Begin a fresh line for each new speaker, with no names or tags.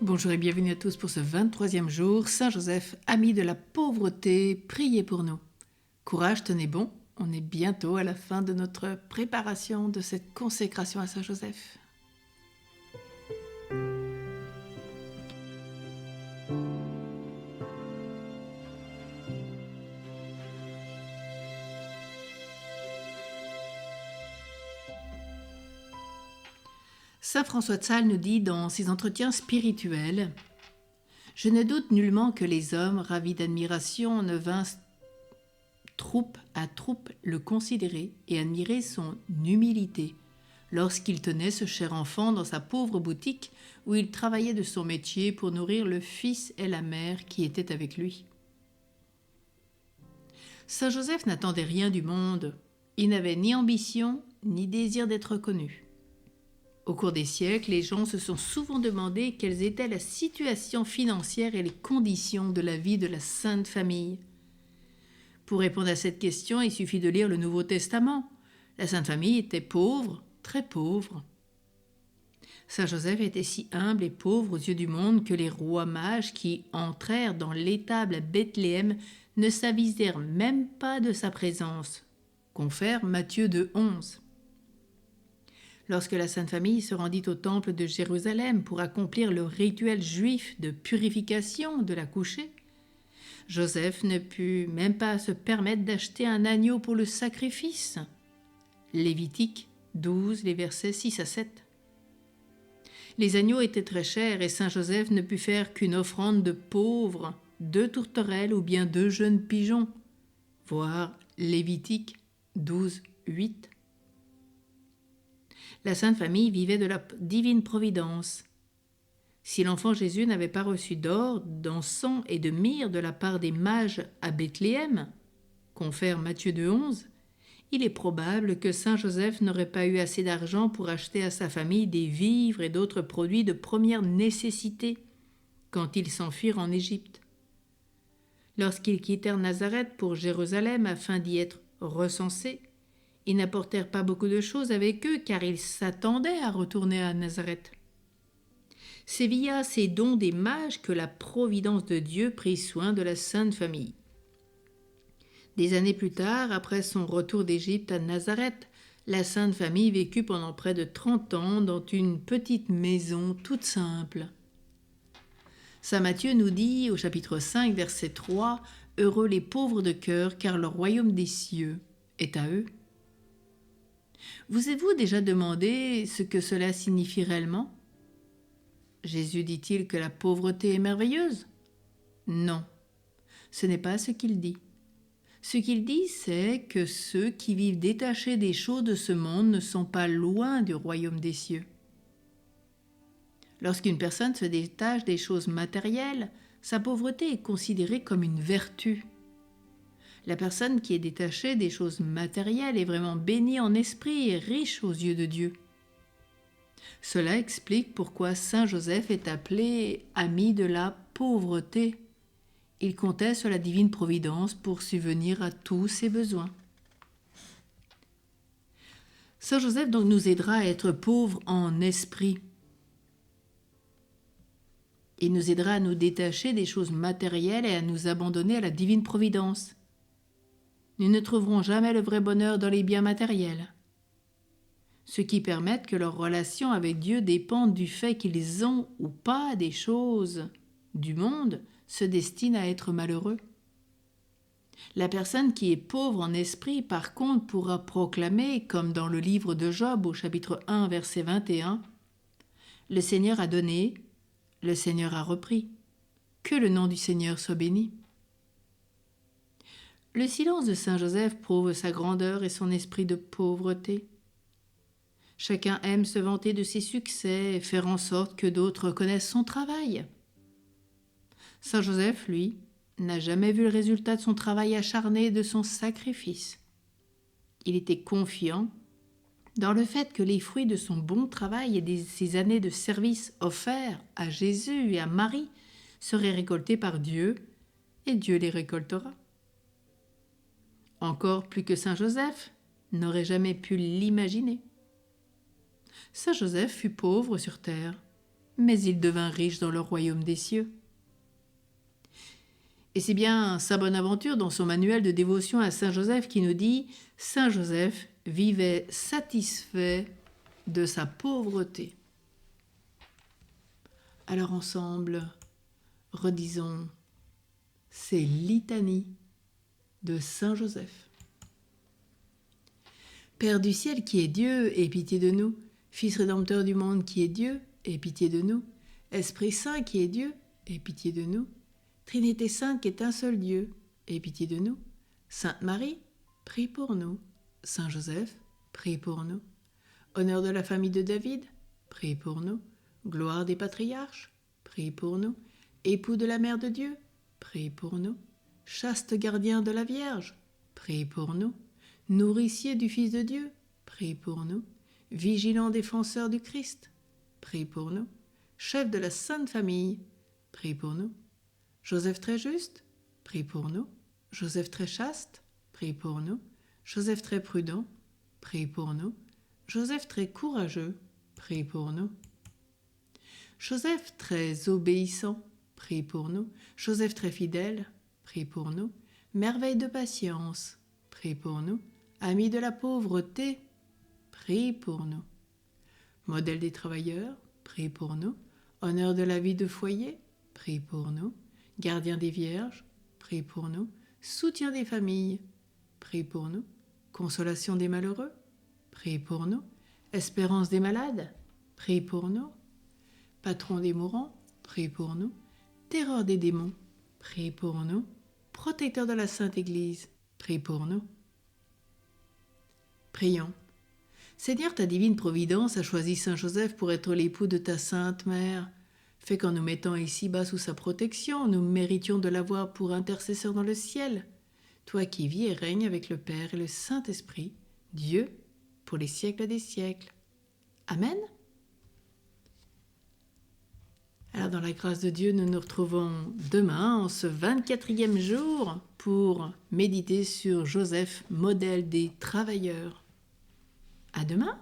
Bonjour et bienvenue à tous pour ce 23e jour. Saint Joseph, ami de la pauvreté, priez pour nous. Courage, tenez bon, on est bientôt à la fin de notre préparation de cette consécration à Saint Joseph. Saint François de Sales nous dit dans ses entretiens spirituels « Je ne doute nullement que les hommes, ravis d'admiration, ne vinssent troupe à troupe le considérer et admirer son humilité, lorsqu'il tenait ce cher enfant dans sa pauvre boutique où il travaillait de son métier pour nourrir le fils et la mère qui étaient avec lui. » Saint Joseph n'attendait rien du monde, il n'avait ni ambition ni désir d'être connu. Au cours des siècles, les gens se sont souvent demandé quelles étaient la situation financière et les conditions de la vie de la Sainte Famille. Pour répondre à cette question, il suffit de lire le Nouveau Testament. La Sainte Famille était pauvre, très pauvre. Saint Joseph était si humble et pauvre aux yeux du monde que les rois mages qui entrèrent dans l'étable à Bethléem ne s'avisèrent même pas de sa présence. Confère Matthieu 2,11. Lorsque la Sainte Famille se rendit au temple de Jérusalem pour accomplir le rituel juif de purification de la couchée, Joseph ne put même pas se permettre d'acheter un agneau pour le sacrifice. Lévitique 12, les versets 6 à 7. Les agneaux étaient très chers et Saint Joseph ne put faire qu'une offrande de pauvres, 2 tourterelles ou bien 2 jeunes pigeons, voir Lévitique 12, 8. La Sainte Famille vivait de la divine providence. Si l'enfant Jésus n'avait pas reçu d'or, d'encens et de myrrhe de la part des mages à Bethléem, confère Matthieu 2,11, il est probable que Saint Joseph n'aurait pas eu assez d'argent pour acheter à sa famille des vivres et d'autres produits de première nécessité quand ils s'enfuirent en Égypte. Lorsqu'ils quittèrent Nazareth pour Jérusalem afin d'y être recensés, ils n'apportèrent pas beaucoup de choses avec eux car ils s'attendaient à retourner à Nazareth. C'est via ces dons des mages que la providence de Dieu prit soin de la Sainte Famille. Des années plus tard, après son retour d'Égypte à Nazareth, la Sainte Famille vécut pendant près de 30 ans dans une petite maison toute simple. Saint Matthieu nous dit au chapitre 5, verset 3, « Heureux les pauvres de cœur, car le royaume des cieux est à eux. » Vous êtes-vous déjà demandé ce que cela signifie réellement ? Jésus dit-il que la pauvreté est merveilleuse ? Non, ce n'est pas ce qu'il dit. Ce qu'il dit, c'est que ceux qui vivent détachés des choses de ce monde ne sont pas loin du royaume des cieux. Lorsqu'une personne se détache des choses matérielles, sa pauvreté est considérée comme une vertu. La personne qui est détachée des choses matérielles est vraiment bénie en esprit et riche aux yeux de Dieu. Cela explique pourquoi Saint Joseph est appelé ami de la pauvreté. Il comptait sur la divine providence pour subvenir à tous ses besoins. Saint Joseph donc nous aidera à être pauvres en esprit. Il nous aidera à nous détacher des choses matérielles et à nous abandonner à la divine providence. Nous ne trouverons jamais le vrai bonheur dans les biens matériels. Ceux qui permettent que leur relation avec Dieu dépende du fait qu'ils ont ou pas des choses du monde se destinent à être malheureux. La personne qui est pauvre en esprit, par contre, pourra proclamer, comme dans le livre de Job au chapitre 1, verset 21, « Le Seigneur a donné, le Seigneur a repris. Que le nom du Seigneur soit béni. » Le silence de Saint Joseph prouve sa grandeur et son esprit de pauvreté. Chacun aime se vanter de ses succès et faire en sorte que d'autres connaissent son travail. Saint Joseph, lui, n'a jamais vu le résultat de son travail acharné et de son sacrifice. Il était confiant dans le fait que les fruits de son bon travail et de ses années de service offerts à Jésus et à Marie seraient récoltés par Dieu, et Dieu les récoltera. Encore plus que Saint Joseph n'aurait jamais pu l'imaginer. Saint Joseph fut pauvre sur terre, mais il devint riche dans le royaume des cieux. Et c'est bien Saint Bonaventure dans son manuel de dévotion à Saint Joseph qui nous dit « Saint Joseph vivait satisfait de sa pauvreté ». Alors ensemble, redisons ces litanies de Saint Joseph. Père du ciel qui est Dieu, aie pitié de nous. Fils rédempteur du monde qui est Dieu, aie pitié de nous. Esprit Saint qui est Dieu, aie pitié de nous. Trinité Sainte qui est un seul Dieu, aie pitié de nous. Sainte Marie, prie pour nous. Saint Joseph, prie pour nous. Honneur de la famille de David, prie pour nous. Gloire des patriarches, prie pour nous. Époux de la Mère de Dieu, prie pour nous. Chaste gardien de la Vierge, prie pour nous. Nourricier du Fils de Dieu, prie pour nous. Vigilant défenseur du Christ, prie pour nous. Chef de la Sainte Famille, prie pour nous. Joseph très juste, prie pour nous. Joseph très chaste, prie pour nous. Joseph très prudent, prie pour nous. Joseph très courageux, prie pour nous. Joseph très obéissant, prie pour nous. Joseph très fidèle, prie pour nous. Merveille de patience, prie pour nous. Ami de la pauvreté, prie pour nous. Modèle des travailleurs, prie pour nous. Honneur de la vie de foyer, prie pour nous. Gardien des vierges, prie pour nous. Soutien des familles, prie pour nous. Consolation des malheureux, prie pour nous. Espérance des malades, prie pour nous. Patron des mourants, prie pour nous. Terreur des démons, prie pour nous. Protecteur de la Sainte Église, prie pour nous. Prions. Seigneur, ta divine providence a choisi Saint Joseph pour être l'époux de ta Sainte Mère. Fais qu'en nous mettant ici-bas sous sa protection, nous méritions de l'avoir pour intercesseur dans le ciel. Toi qui vis et règnes avec le Père et le Saint-Esprit, Dieu, pour les siècles des siècles. Amen. Alors dans la grâce de Dieu, nous nous retrouvons demain, en ce 24e jour, pour méditer sur Joseph, modèle des travailleurs. À demain.